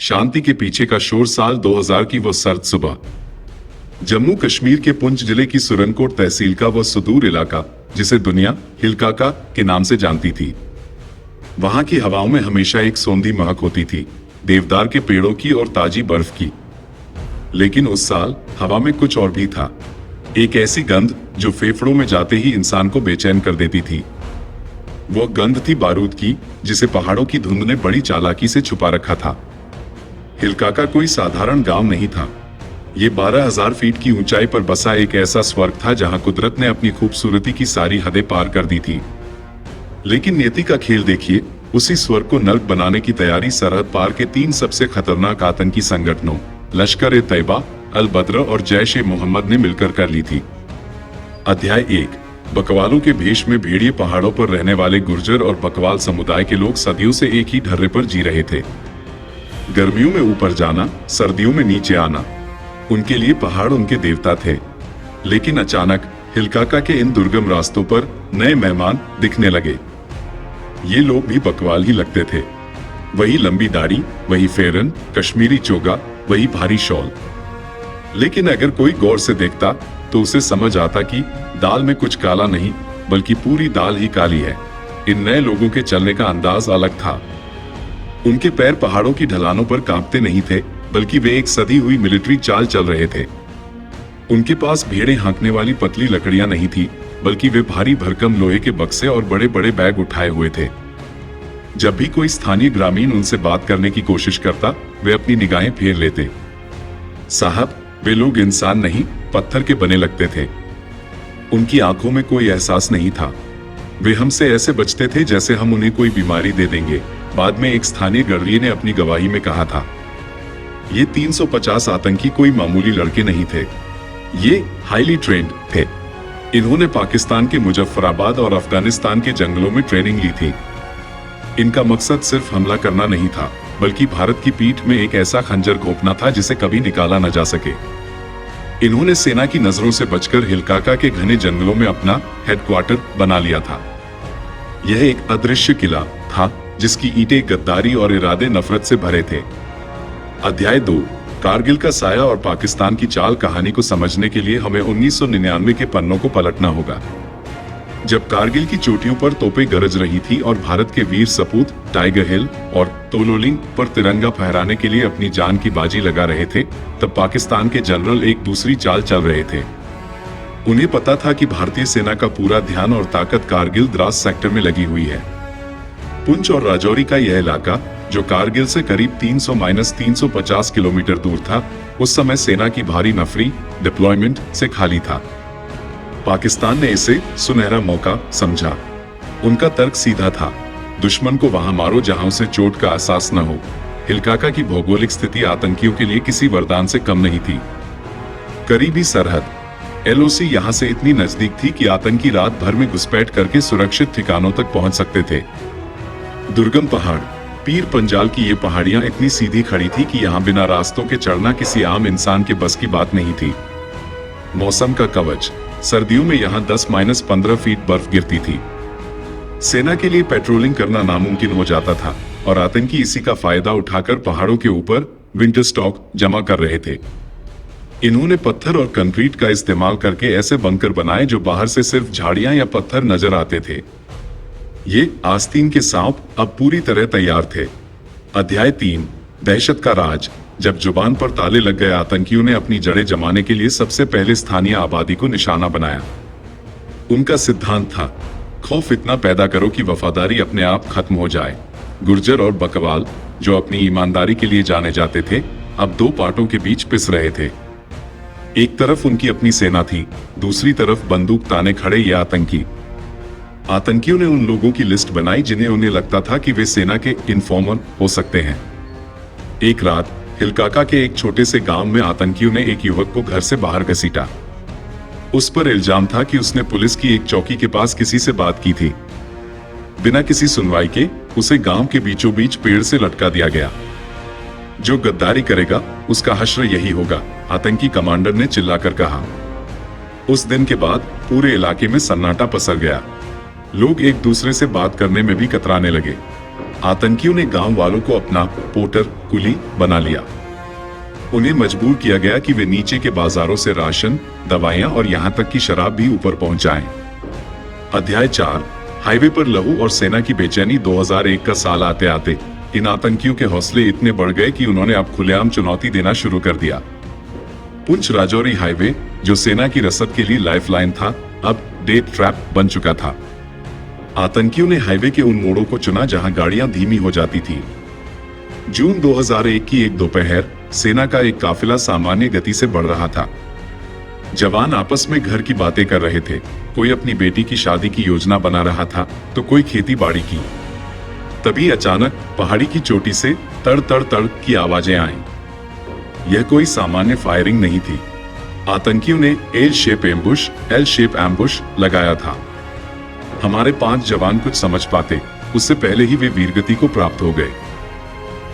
शांति के पीछे का शोर साल 2000 की वो सर्द सुबह। जम्मू कश्मीर के पुंछ जिले की सुरनकोट तहसील का वो सुदूर इलाका जिसे दुनिया हिलकाका के नाम से जानती थी। वहां की हवाओं में हमेशा एक सौंधी महक होती थी, देवदार के पेड़ों की और ताजी बर्फ की। लेकिन उस साल हवा में कुछ और भी था, एक ऐसी गंध जो फेफड़ों में जाते ही इंसान को बेचैन कर देती थी। वो गंध थी बारूद की, जिसे पहाड़ों की धुंध ने बड़ी चालाकी से छुपा रखा था। हिलकाका कोई साधारण गांव नहीं था। ये 12,000 फीट की ऊंचाई पर बसा एक ऐसा स्वर्ग था जहां कुदरत ने अपनी खूबसूरती की सारी हदें पार कर दी थी। लेकिन नियति का खेल देखिए, उसी स्वर्ग को नर्क बनाने की तैयारी सरहद पार के 3 सबसे खतरनाक आतंकी संगठनों लश्कर-ए-तैयबा, अल-बद्र और जैश-ए-मोहम्मद ने मिलकर कर ली थी। अध्याय 1। बकवालों के भेष में भेड़िए पहाड़ों पर रहने वाले गुर्जर और बकवाल समुदाय के लोग सदियों से एक ही ढर्रे पर जी रहे थे। गर्मियों में ऊपर जाना, सर्दियों में नीचे आना, उनके लिए पहाड़ उनके देवता थे। लेकिन अचानक हिलकाका के इन दुर्गम रास्तों पर नए मेहमान दिखने लगे। ये लोग भी बकवाल ही लगते थे। वही लंबी दाढ़ी, वही फेरन, कश्मीरी चोगा, वही भारी शॉल। लेकिन अगर कोई गौर से देखता तो उसे समझ आता कि दाल में कुछ काला नहीं, बल्कि पूरी दाल ही काली है। इन नए लोगों के चलने का अंदाज अलग था। उनके पैर पहाड़ों की ढलानों पर कांपते नहीं थे, बल्कि वे एक सदी हुई मिलिट्री चाल चल रहे थे। उनके पास भेड़ें हाँकने वाली पतली लकड़ियां नहीं थी, बल्कि वे भारी भरकम लोहे के बक्से और बड़े बड़े बैग उठाए हुए थे। जब भी कोई स्थानीय ग्रामीण उनसे बात करने की कोशिश करता, वे अपनी निगाहें फेर लेते। साहब, वे लोग इंसान नहीं, पत्थर के बने लगते थे। उनकी आंखों में कोई एहसास नहीं था। वे हमसे ऐसे बचते थे जैसे हम उन्हें कोई बीमारी दे देंगे, बाद में एक स्थानीय गडरिये ने अपनी गवाही में कहा था। ये 350 आतंकी कोई मामूली लड़के नहीं थे, ये हाईली ट्रेंड थे। इन्होंने पाकिस्तान के मुजफ्फराबाद और अफगानिस्तान के जंगलों में ट्रेनिंग ली थी। इनका मकसद सिर्फ हमला करना नहीं था, बल्कि भारत की पीठ में एक ऐसा खंजर घोंपना था जिसे कभी निकाला न जा सके। इन्होंने सेना की नजरों से बचकर हिलकाका के घने जंगलों में अपना हेडक्वार्टर बना लिया था। यह एक अदृश्य किला था जिसकी ईंटें गद्दारी और इरादे नफरत से भरे थे। अध्याय 2। कारगिल का साया और पाकिस्तान की चाल कहानी को समझने के लिए हमें 1999 के पन्नों को पलटना होगा। जब कारगिल की चोटियों पर तोपें गरज रही थी और भारत के वीर सपूत टाइगर हिल और तोलोलिंग पर तिरंगा फहराने के लिए अपनी जान की बाजी लगा रहे थे, तब पाकिस्तान के जनरल एक दूसरी चाल चल रहे थे। उन्हें पता था कि भारतीय सेना का पूरा ध्यान और ताकत कारगिल द्रास सेक्टर में लगी हुई है। पुंछ और राजौरी का यह इलाका, जो कारगिल से करीब 300-350 किलोमीटर दूर था, उस समय सेना की भारी नफरी डिप्लॉयमेंट से खाली था। पाकिस्तान ने इसे सुनहरा मौका समझा। उनका तर्क सीधा था, दुश्मन को वहां मारो जहां उसे चोट का एहसास न हो। हिलकाका की भौगोलिक स्थिति आतंकियों के लिए किसी वरदान से कम नहीं थी। करीबी सरहद एलओसी यहां से इतनी नजदीक थी कि आतंकी रात भर में घुसपैठ करके सुरक्षित ठिकानों तक पहुंच सकते थे। दुर्गम पहाड़ पीर पंजाल की ये पहाड़ियां इतनी सीधी खड़ी थी कि यहाँ बिना रास्तों के चढ़ना किसी आम इंसान के बस की बात नहीं थी। मौसम का कवच, सर्दियों में यहाँ 10-15 फीट बर्फ गिरती थी। सेना के लिए पेट्रोलिंग करना नामुमकिन हो जाता था और आतंकी इसी का फायदा उठाकर पहाड़ों के ऊपर विंटर स्टॉक जमा कर रहे थे। इन्होंने पत्थर और कंक्रीट का इस्तेमाल करके ऐसे बंकर बनाए जो बाहर से सिर्फ झाड़ियां या पत्थर नजर आते थे। ये आस्तीन के सांप अब पूरी तरह तैयार थे। अध्याय 3। दहशत का राज। जब जुबान पर ताले लग गए, आतंकियों ने अपनी जड़ें जमाने के लिए सबसे पहले स्थानीय आबादी को निशाना बनाया। उनका सिद्धांत था, खौफ इतना पैदा करो कि वफादारी अपने आप खत्म हो जाए। गुर्जर और बकवाल, जो अपनी ईमानदारी के लिए जाने जाते थे, अब 2 पार्टों के बीच पिस रहे थे। एक तरफ उनकी अपनी सेना थी, दूसरी तरफ बंदूक ताने खड़े ये आतंकी। आतंकियों ने उन लोगों की लिस्ट बनाई जिन्हें उन्हें लगता था कि वे सेना के इन्फॉर्मर हो सकते हैं। एक रात हिलकाका के एक छोटे से गांव में आतंकियों ने एक युवक को घर से बाहर घसीटा। उस पर इल्जाम था कि उसने पुलिस की एक चौकी के पास किसी से बात की थी। बिना किसी सुनवाई के उसे गांव के बीचों बीच पेड़ से लटका दिया गया। जो गद्दारी करेगा उसका हश्र यही होगा, आतंकी कमांडर ने चिल्लाकर कहा। उस दिन के बाद पूरे इलाके में सन्नाटा पसर गया। लोग एक दूसरे से बात करने में भी कतराने लगे। आतंकियों ने गांव वालों को अपना पोर्टर कुली बना लिया। उन्हें मजबूर किया गया कि वे नीचे के बाजारों से राशन, दवाइयां और यहां तक कि शराब भी ऊपर पहुंचाएं। अध्याय 4 हाईवे पर लहू और सेना की बेचैनी। 2001 का साल आते आते इन आतंकियों के हौसले इतने बढ़ गए कि उन्होंने अब खुलेआम चुनौती देना शुरू कर दिया। पुंछ राजौरी हाईवे, जो सेना की रसद के लिए लाइफलाइन था, अब डेथ ट्रैप बन चुका था। आतंकियों ने हाईवे के उन मोड़ों को चुना जहां गाड़ियां धीमी हो जाती थी। जून 2001 की एक दोपहर सेना का एक काफिला सामान्य गति से बढ़ रहा था। जवान आपस में घर की बातें कर रहे थे। कोई अपनी बेटी की शादी की योजना बना रहा था तो कोई खेती बाड़ी की। तभी अचानक पहाड़ी की चोटी से तड़ तड़ तड़ की आवाजें आईं। यह कोई सामान्य फायरिंग नहीं थी। आतंकियों ने एल शेप एम्बुश लगाया था। हमारे 5 जवान कुछ समझ पाते उससे पहले ही वे वीरगति को प्राप्त हो गए।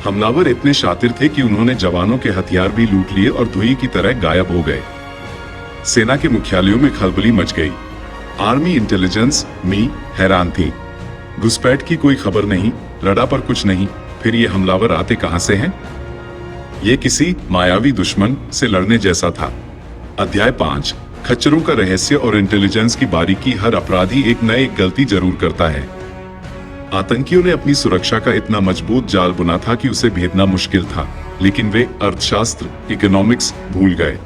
हमलावर इतने शातिर थे कि उन्होंने जवानों के हथियार भी लूट लिए और धुएं की तरह गायब हो गए। सेना के मुख्यालयों में खलबली मच गई। आर्मी इंटेलिजेंस हैरान थी। घुसपैठ की कोई खबर नहीं, रडा पर कुछ नहीं। फिर ये हमलावर आते कहां से हैं? ये किसी मायावी दुश्मन से लड़ने जैसा था। अध्याय 5 खच्चरों का रहस्य और इंटेलिजेंस की बारीकी। हर अपराधी एक न एक गलती जरूर करता है। आतंकियों ने अपनी सुरक्षा का इतना मजबूत जाल बुना था कि उसे भेदना मुश्किल था, लेकिन वे अर्थशास्त्र, इकोनॉमिक्स भूल गए।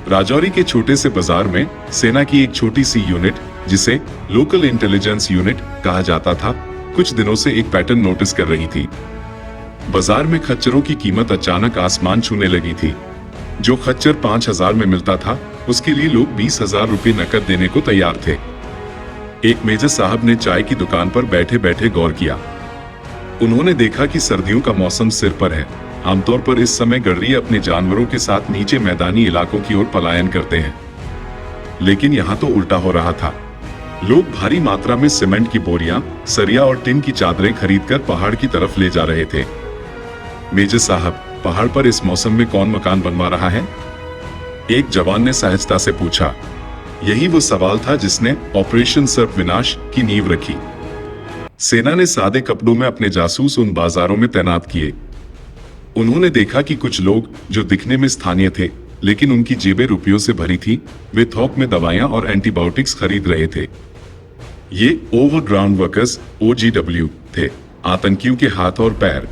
राजौरी के छोटे से बाजार में सेना की एक छोटी सी यूनिट, जिसे लोकल इंटेलिजेंस यूनिट कहा जाता था, कुछ दिनों से एक पैटर्न नोटिस कर रही थी। बाजार में खच्चरों की कीमत अचानक आसमान छूने लगी थी। जो खच्चर 5000 में मिलता था, उसके लिए लोग 20,000 रुपये नकद देने को तैयार थे। एक मेजर साहब ने चाय की दुकान पर बैठे बैठे गौर किया। उन्होंने देखा कि सर्दियों का मौसम सिर पर है। आमतौर पर इस समय गडरिये अपने जानवरों के साथ नीचे मैदानी इलाकों की ओर पलायन करते हैं, लेकिन यहाँ तो उल्टा हो रहा था। लोग भारी मात्रा में सीमेंट की बोरियां, सरिया और टिन की चादरें खरीदकर पहाड़ की तरफ ले जा रहे थे। मेजर साहब, पहाड़ पर इस मौसम में कौन मकान बनवा रहा है? एक जवान ने सहजता से पूछा। यही वो सवाल था जिसने ऑपरेशन सर्प विनाश की नींव रखी। सेना ने सादे कपड़ों में अपने जासूस उन बाजारों में तैनात किए। उन्होंने देखा कि कुछ लोग जो दिखने में स्थानीय थे, लेकिन उनकी जेबें रुपयों से भरी थी, वे थोक में दवाइयां और एंटीबायोटिक्स खरीद रहे थे। ये ओवरग्राउंड वर्कर्स OGW थे, आतंकियों के हाथ और पैर।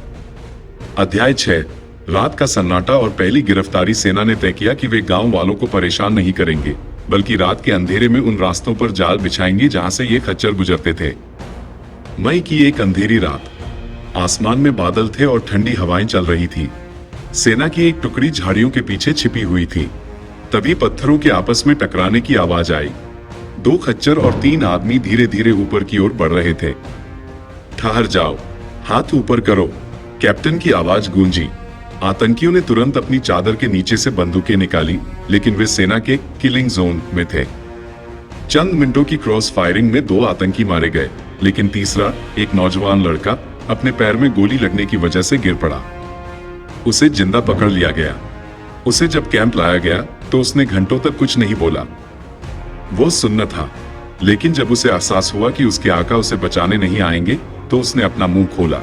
अध्याय 6 रात का सन्नाटा और पहली गिरफ्तारी। सेना ने तय किया कि वे गांव वालों को परेशान नहीं करेंगे, बल्कि रात के अंधेरे में उन रास्तों पर जाल बिछाएंगे जहां से ये खच्चर गुजरते थे। मई की एक अंधेरी रात, आसमान में बादल थे और ठंडी हवाएं चल रही थी। सेना की एक टुकड़ी झाड़ियों के पीछे छिपी हुई थी। तभी पत्थरों के आपस में टकराने की आवाज आई। 2 खच्चर और 3 आदमी धीरे धीरे ऊपर की ओर बढ़ रहे थे। ठहर जाओ, हाथ ऊपर करो, कैप्टन की आवाज गूंजी। आतंकियों ने तुरंत अपनी चादर के नीचे से बंदूकें निकाली, लेकिन वे सेना के किलिंग जोन में थे। चंद मिनटों की क्रॉस फायरिंग में 2 आतंकी मारे गए, लेकिन तीसरा, एक नौजवान लड़का, अपने पैर में गोली लगने की वजह से गिर पड़ा। उसे जिंदा पकड़ लिया गया। उसे जब कैंप लाया गया तो उसने घंटों तक कुछ नहीं बोला। वो सुन्न था, लेकिन जब उसे एहसास हुआ कि उसके आका उसे बचाने नहीं आएंगे, तो उसने अपना मुंह खोला।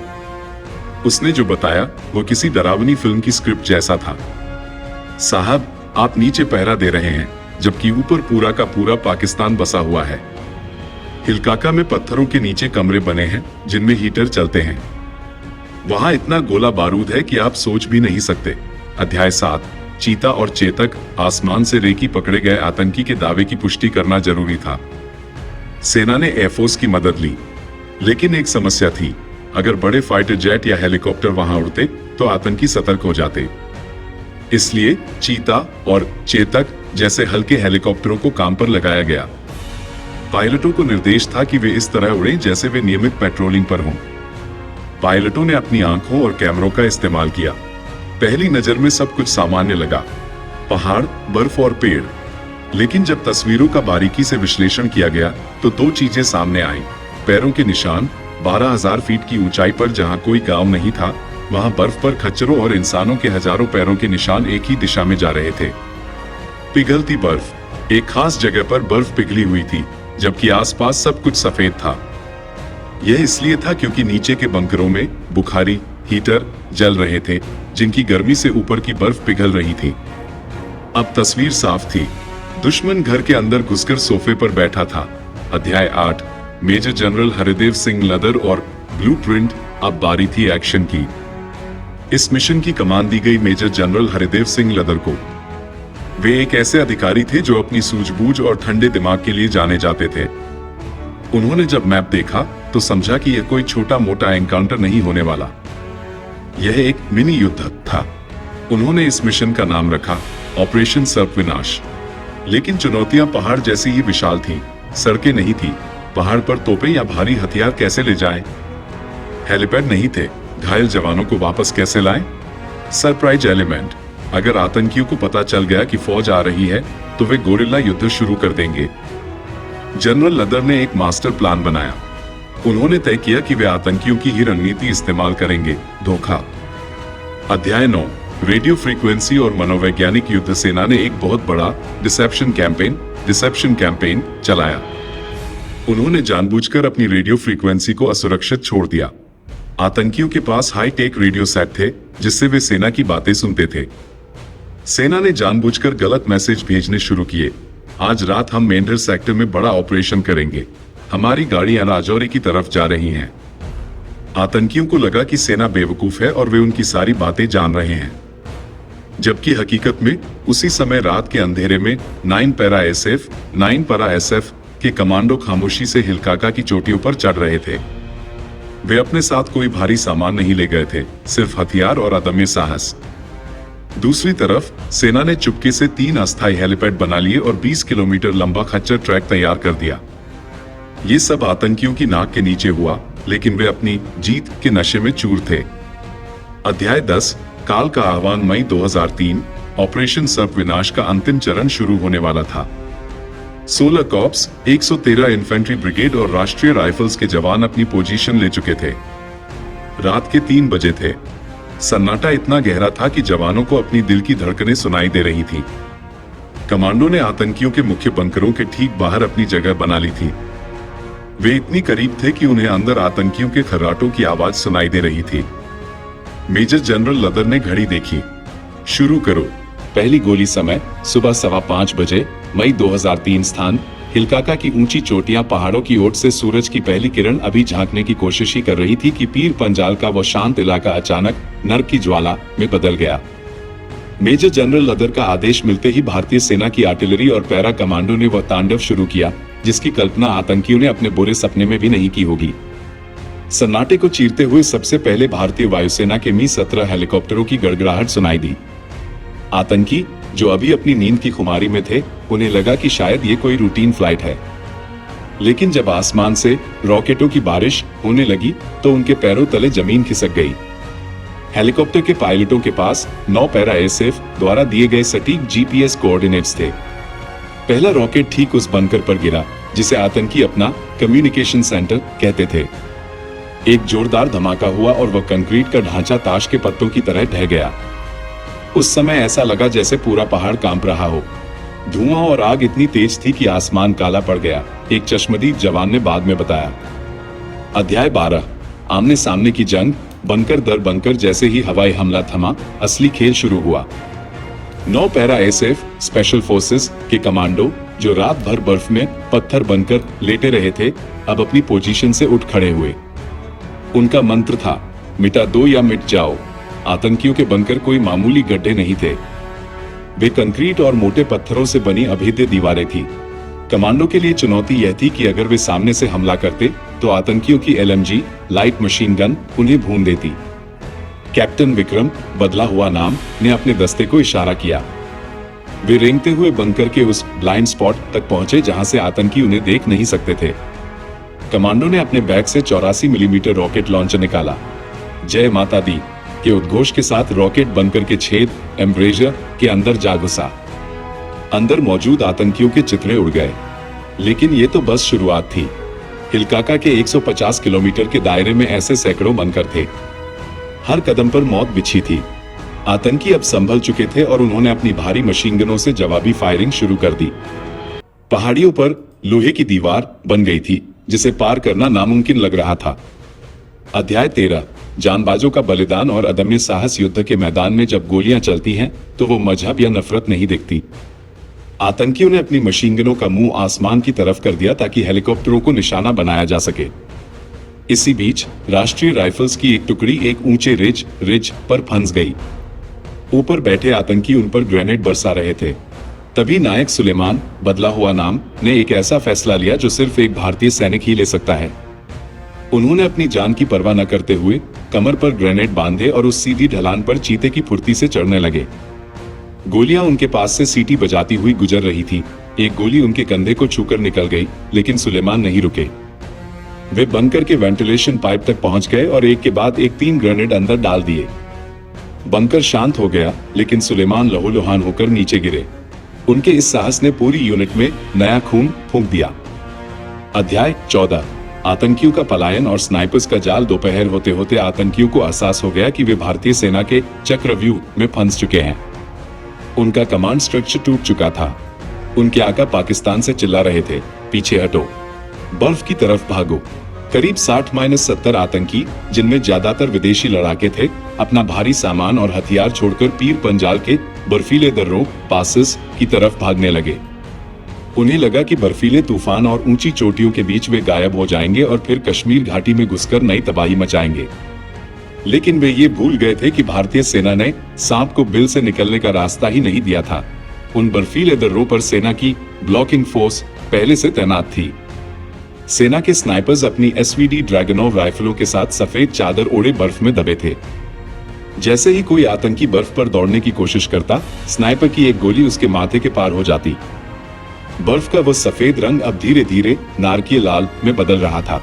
उसने जो बताया वो किसी डरावनी फिल्म की स्क्रिप्ट जैसा था। साहब, आप नीचे पहरा दे रहे हैं, जबकि ऊपर पूरा का पूरा पाकिस्तान बसा हुआ है। हिलकाका में पत्थरों के नीचे कमरे बने हैं जिनमें हीटर चलते हैं। वहां इतना गोला बारूद है कि आप सोच भी नहीं सकते। अध्याय 7 चीता और चेतक। आसमान से रेकी पकड़े गए आतंकी के दावे की पुष्टि करना जरूरी था। सेना ने एयरफोर्स की मदद ली, लेकिन एक समस्या थी। अगर बड़े फाइटर जेट या हेलीकॉप्टर वहां उड़ते तो आतंकी सतर्क हो जाते। इसलिए चीता और चेतक जैसे हल्के हेलीकॉप्टरों को काम पर लगाया गया। पायलटों को निर्देश था कि वे इस तरह उड़ें जैसे वे नियमित पेट्रोलिंग पर हों। पायलटों ने अपनी आंखों और कैमरों का इस्तेमाल किया। पहली नजर में सब कुछ सामान्य लगा, पहाड़, बर्फ और पेड़। लेकिन जब तस्वीरों का बारीकी से विश्लेषण किया गया तो 2 चीजें सामने आईं। पैरों के निशान। 12,000 फीट की ऊंचाई पर जहां कोई गांव नहीं था, वहां बर्फ पर खच्चरों और इंसानों के हजारों पैरों के निशान एक ही दिशा में जा रहे थे। पिघलती बर्फ। एक खास जगह पर बर्फ पिघली हुई थी, जबकि आसपास सब कुछ सफेद था। यह इसलिए था क्योंकि नीचे के बंकरों में बुखारी हीटर जल रहे थे, जिनकी गर्मी से ऊपर की बर्फ पिघल रही थी। अब तस्वीर साफ थी। दुश्मन घर के अंदर घुसकर सोफे पर बैठा था। अध्याय 8, मेजर जनरल हरिदेव सिंह लदर और ब्लूप्रिंट। अब बारी थी एक्शन की। इस मिशन की कमान दी गई मेजर जनरल हरिदेव सिंह लदर को। वे एक ऐसे अधिकारी थे जो अपनी सूझबूझ और ठंडे दिमाग के लिए जाने जाते थे। उन्होंने जब मैप देखा तो समझा कि यह कोई छोटा मोटा एनकाउंटर नहीं होने वाला, यह एक मिनी युद्ध था। उन्होंने इस मिशन का नाम रखा ऑपरेशन सर्पविनाश। लेकिन चुनौतियां पहाड़ जैसी ही विशाल थी। सड़कें नहीं थी, पहाड़ पर तोपें या भारी हथियार कैसे ले जाएं? हेलीपैड नहीं थे, घायल जवानों को वापस कैसे लाएं? सरप्राइज एलिमेंट, अगर आतंकियों को पता चल गया कि फौज आ रही है तो वे गोरिल्ला युद्ध शुरू कर देंगे। जनरल लदर ने एक मास्टर प्लान बनाया। उन्होंने तय किया कि वे आतंकियों की ही रणनीति इस्तेमाल करेंगे, धोखा। अध्याय 9, रेडियो फ्रीक्वेंसी और मनोवैज्ञानिक युद्ध। सेना ने एक बहुत बड़ा डिसेप्शन कैंपेन चलाया। उन्होंने जानबूझकर अपनी रेडियो फ्रीक्वेंसी को असुरक्षित छोड़ दिया। आतंकियों के पास हाई टेक रेडियो सेट थे जिससे वे सेना की बातें सुनते थे। सेना ने जानबूझकर गलत मैसेज भेजने शुरू किए। आज रात हम मेंढर सेक्टर में बड़ा ऑपरेशन करेंगे, हमारी गाड़ियां राजौरी की तरफ जा रही हैं। आतंकियों को लगा कि सेना बेवकूफ है और वे उनकी सारी बातें जान रहे हैं, जबकि हकीकत में उसी समय रात के अंधेरे में 9 पैरा एसएफ के कमांडो खामोशी से हिलकाका की चोटियों पर चढ़ रहे थे। वे अपने साथ कोई भारी सामान नहीं ले गए थे, सिर्फ हथियार और अदम्य साहस। दूसरी तरफ सेना ने चुपके से 3 अस्थायी हेलीपैड बना लिए और 20 किलोमीटर लंबा खच्चर ट्रैक तैयार कर दिया। ये सब आतंकियों की नाक के नीचे हुआ, लेकिन वे अपनी जीत के नशे में चूर थे। अध्याय 10, काल का आह्वान। मई 2003, ऑपरेशन सर्पविनाश का अंतिम चरण शुरू होने वाला था। 16 कॉर्प्स, 113 इन्फेंट्री ब्रिगेड और राष्ट्रीय राइफल्स के जवान अपनी पोजीशन ले चुके थे। रात के 3 बजे थे। सन्नाटा इतना गहरा था कि जवानों को अपनी दिल की धड़कनें सुनाई दे रही थी। कमांडो ने आतंकियों के मुख्य बंकरों के ठीक बाहर अपनी जगह बना ली थी। वे इतनी करीब थे कि उन्हें अंदर आतंकियों के खर्राटों की आवाज सुनाई दे रही थी। मेजर जनरल लदर ने घड़ी देखी। शुरू करो। पहली गोली समय सुबह 5:15 बजे। मई 2003। स्थान हिलकाका की ऊंची चोटियां। पहाड़ों की ओट से सूरज की पहली किरण अभी झांकने की कोशिश ही कर रही थी कि पीर पंजाल का वो शांत इलाका अचानक नर्क की ज्वाला में बदल गया। मेजर जनरल लदर का आदेश मिलते ही भारतीय सेना की आर्टिलरी और पैरा कमांडो ने वह तांडव शुरू किया जिसकी कल्पना आतंकियों ने अपने बुरे सपने में भी नहीं की होगी। सन्नाटे को चीरते हुए सबसे पहले भारतीय वायुसेना के मी-17 हेलीकॉप्टरों की गड़गड़ाहट सुनाई दी। आतंकी जो अभी अपनी नींद की खुमारी में थे, उन्हें लगा कि शायद ये कोई रूटीन फ्लाइट है। लेकिन जब आसमान से रॉकेटों की बारिश होने लगी तो उनके पैरों तले जमीन खिसक गई। हेलीकॉप्टर के पायलटों के पास 9 पैरा एसएफ द्वारा दिए गए सटीक जीपीएस कोऑर्डिनेट्स थे। पहला रॉकेट ठीक उस बंकर पर गिरा जिसे आतंकी अपना कम्युनिकेशन सेंटर कहते थे। एक जोरदार धमाका हुआ और वह कंक्रीट का ढांचा ताश के पत्तों की तरह ढह गया। उस समय ऐसा लगा जैसे पूरा पहाड़ कांप रहा हो। धुआं और आग इतनी तेज थी कि आसमान काला पड़ गया, एक चश्मदीद जवान ने बाद में बताया। अध्याय 12, आमने सामने की जंग। बंकर दर बंकर जैसे ही हवाई हमला थमा, असली खेल शुरू हुआ। 9 पैरा एसएफ स्पेशल फोर्सेस के कमांडो जो रात भर बर्फ में पत्थर बनकर लेटे रहे थे, अब अपनी पोजीशन से उठ खड़े हुए। उनका मंत्र था, मिटा दो या मिट जाओ। आतंकियों के बंकर कोई मामूली गड्ढे नहीं थे, वे कंक्रीट और मोटे पत्थरों से बनी अभेद्य दीवारें थी। कमांडो के लिए चुनौती यह थी कि अगर वे सामने से हमला करते तो आतंकियों की एलएमजी लाइट मशीन गन उन्हें भून देती। कैप्टन विक्रम, बदला हुआ नाम, ने अपने दस्ते को इशारा किया। वे रेंगते हुए बंकर के उस ब्लाइंड स्पॉट तक पहुंचे जहां से आतंकी उन्हें देख नहीं सकते थे। कमांडो ने अपने बैग से 84 मिलीमीटर रॉकेट लॉन्चर निकाला। जय माता दी के उद्घोष के साथ रॉकेट बंकर के छेद एम्ब्रेजर के अंदर जा घुसा। अंदर मौजूद आतंकियों के चितड़े उड़ गए। लेकिन ये तो बस शुरुआत थी। हिलकाका के 150 किलोमीटर के दायरे में ऐसे सैकड़ों बंकर थे, हर कदम पर मौत बिछी थी। आतंकी अब संभल चुके थे और उन्होंने अपनी भारी मशीन गनों से जवाबी फायरिंग शुरू कर दी। पहाड़ियों पर लोहे की दीवार बन गई थी जिसे पार करना नामुमकिन लग रहा था। अध्याय 13, जानबाजों का बलिदान और अदम्य साहस। युद्ध के मैदान में जब गोलियां चलती हैं तो वो मजहब या नफरत नहीं दिखती। आतंकियों ने अपनी मशीन गनों का मुंह आसमान की तरफ कर दिया ताकि हेलीकॉप्टरों को निशाना बनाया जा सके। इसी बीच राष्ट्रीय राइफल्स की एक टुकड़ी एक ऊंचे रिज पर फंस गई। ऊपर बैठे आतंकी उन पर ग्रेनेड बरसा रहे थे। तभी नायक सुलेमान, बदला हुआ नाम, ने एक ऐसा फैसला लिया जो सिर्फ एक भारतीय सैनिक ही ले सकता है। उन्होंने अपनी जान की परवाह न करते हुए कमर पर ग्रेनेड बांधे और उस सीधी ढलान पर चीते की फुर्ती से चढ़ने लगे। गोलियां उनके पास से सीटी बजाती हुई गुजर रही थी। एक गोली उनके कंधे को छूकर निकल गई, लेकिन सुलेमान नहीं रुके। वे बंकर के वेंटिलेशन पाइप तक पहुंच गए और एक के बाद एक 3 ग्रेनेड अंदर डाल दिए। बंकर शांत हो गया, लेकिन सुलेमान लहूलुहान होकर नीचे गिरे। उनके इस साहस ने पूरी यूनिट में नया खून फूंक दिया। अध्याय 14, आतंकियों का पलायन और स्नाइपर्स का जाल। दोपहर होते होते आतंकियों को एहसास हो गया कि वे भारतीय सेना के चक्रव्यूह में फंस चुके हैं। उनका कमांड स्ट्रक्चर टूट चुका था। उनके आका पाकिस्तान से चिल्ला रहे थे, पीछे हटो, बर्फ की तरफ भागो। करीब 60-70 आतंकी, जिनमें ज्यादातर विदेशी लड़ाके थे, अपना भारी सामान और हथियार छोड़कर पीर पंजाल के बर्फीले दर्रों पासेस की तरफ भागने लगे। उन्हें लगा कि बर्फीले तूफान और ऊंची चोटियों के बीच वे गायब हो जाएंगे और फिर कश्मीर घाटी में घुसकर नई तबाही मचाएंगे। लेकिन वे ये भूल गए थे कि भारतीय सेना ने सांप को बिल से निकलने का रास्ता ही नहीं दिया था। उन बर्फीले दर्रों पर सेना की ब्लॉकिंग फोर्स पहले से तैनात थी। सेना के स्नाइपर्स अपनी एसवीडी ड्रैगनोव राइफलों के साथ सफेद चादर ओढ़े बर्फ में दबे थे। जैसे ही कोई आतंकी बर्फ पर दौड़ने की कोशिश करता, स्नाइपर की एक गोली उसके माथे के पार हो जाती। बर्फ का वो सफेद रंग अब धीरे धीरे नारकीय लाल में बदल रहा था।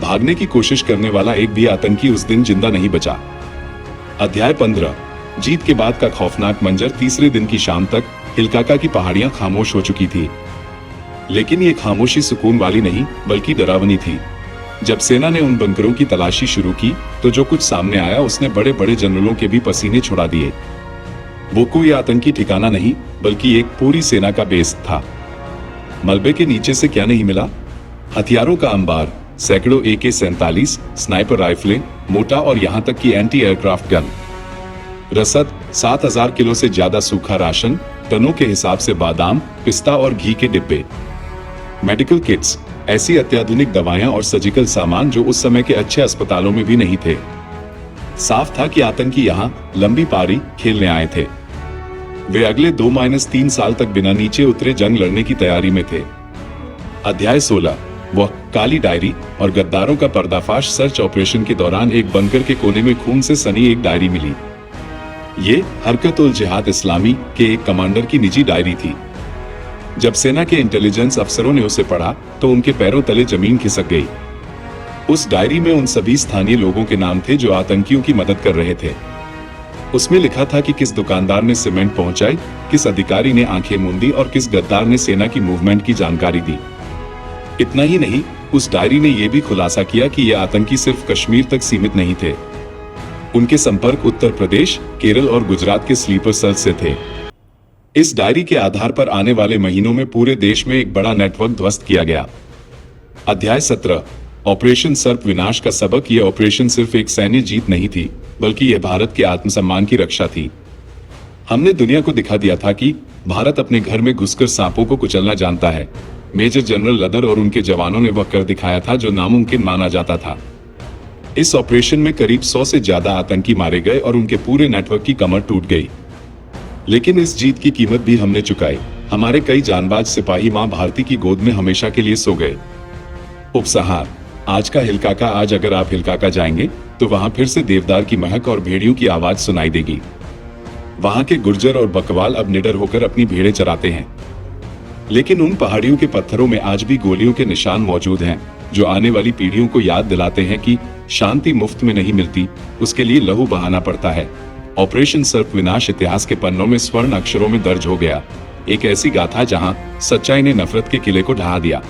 भागने की कोशिश करने वाला एक भी आतंकी उस दिन जिंदा नहीं बचा। अध्याय 15, जीत के बाद का खौफनाक मंजर। तीसरे दिन की शाम तक हिलकाका की पहाड़ियां खामोश हो चुकी थी। लेकिन ये खामोशी सुकून वाली नहीं, बल्कि डरावनी थी। जब सेना ने उन बंकरों की तलाशी शुरू की तो जो कुछ सामने आया उसने बड़े बड़े जनरलों के भी पसीने छुड़ा दिए। वो कोई आतंकी ठिकाना नहीं, बल्कि एक पूरी सेना का बेस था। मलबे के नीचे से क्या नहीं मिला? हथियारों का अंबार, सैकड़ों AK-47 स्नाइपर राइफलें, मोटा और यहां तक कि एंटी एयरक्राफ्ट गन, रसद, 7000 किलो से ज्यादा सूखा राशन, टनों के हिसाब से बादाम, पिस्ता और घी के डिब्बे, मेडिकल किट्स, ऐसी अत्याधुनिक दवाएं और सर्जिकल सामान जो उस समय के अच्छे अस्पतालों में भी नहीं थे। साफ था कि आतंकी यहां लंबी पारी खेलने आए थे। वे अगले 2-3 साल तक बिना नीचे उतरे जंग लड़ने की तैयारी में थे। अध्याय 16, वह काली डायरी और गद्दारों का पर्दाफाश। सर्च ऑपरेशन के दौरान एक बंकर के कोने में खून से सनी एक डायरी मिली। ये हरकत-उल-जिहाद इस्लामी के एक कमांडर की निजी डायरी थी। जब सेना के इंटेलिजेंस अफसरों ने उसे पढ़ा तो उनके पैरों तले जमीन खिसक गई। उस डायरी में उन सभी स्थानीय लोगों के नाम थे जो आतंकियों की मदद कर रहे थे। उसमें लिखा था कि किस दुकानदार ने सीमेंट पहुंचाई, किस अधिकारी ने आंखें मूंदी और किस गद्दार ने सेना की मूवमेंट की जानकारी दी। इतना ही नहीं, उस डायरी ने यह भी खुलासा किया कि ये आतंकी सिर्फ कश्मीर तक सीमित नहीं थे। उनके संपर्क उत्तर प्रदेश, केरल और गुजरात के स्लीपर सेल से थे। इस डायरी के आधार पर आने वाले महीनों में पूरे देश में एक बड़ा नेटवर्क ध्वस्त किया गया। अध्याय 17, ऑपरेशन सर्प विनाश का सबक। यह ऑपरेशन सिर्फ एक सैन्य जीत नहीं थी, बल्कि यह भारत के आत्मसम्मान की रक्षा थी। हमने दुनिया को दिखा दिया था कि भारत अपने घर में घुसकर सांपों को कुचलना जानता है। मेजर जनरल लदर और उनके जवानों ने वह कर दिखाया था जो नामुमकिन माना जाता था। इस ऑपरेशन में करीब 100 से ज्यादा आतंकी मारे गए और उनके पूरे नेटवर्क की कमर टूट गई। लेकिन इस जीत की कीमत भी हमने चुकाई। हमारे कई जानबाज सिपाही मां भारती की गोद में हमेशा के लिए सो गए। उपसंहार, आज का हिलकाका। आज अगर आप हिलकाका जाएंगे तो वहां फिर से देवदार की महक और भेड़ियों की आवाज सुनाई देगी। वहां के गुर्जर और बकवाल अब निडर होकर अपनी भेड़ें चराते हैं। लेकिन उन पहाड़ियों के पत्थरों में आज भी गोलियों के निशान मौजूद हैं, जो आने वाली पीढ़ियों को याद दिलाते हैं कि शांति मुफ्त में नहीं मिलती, उसके लिए लहू बहाना पड़ता है। ऑपरेशन सर्प विनाश इतिहास के पन्नों में स्वर्ण अक्षरों में दर्ज हो गया। एक ऐसी गाथा जहां सच्चाई ने नफरत के किले को ढहा दिया।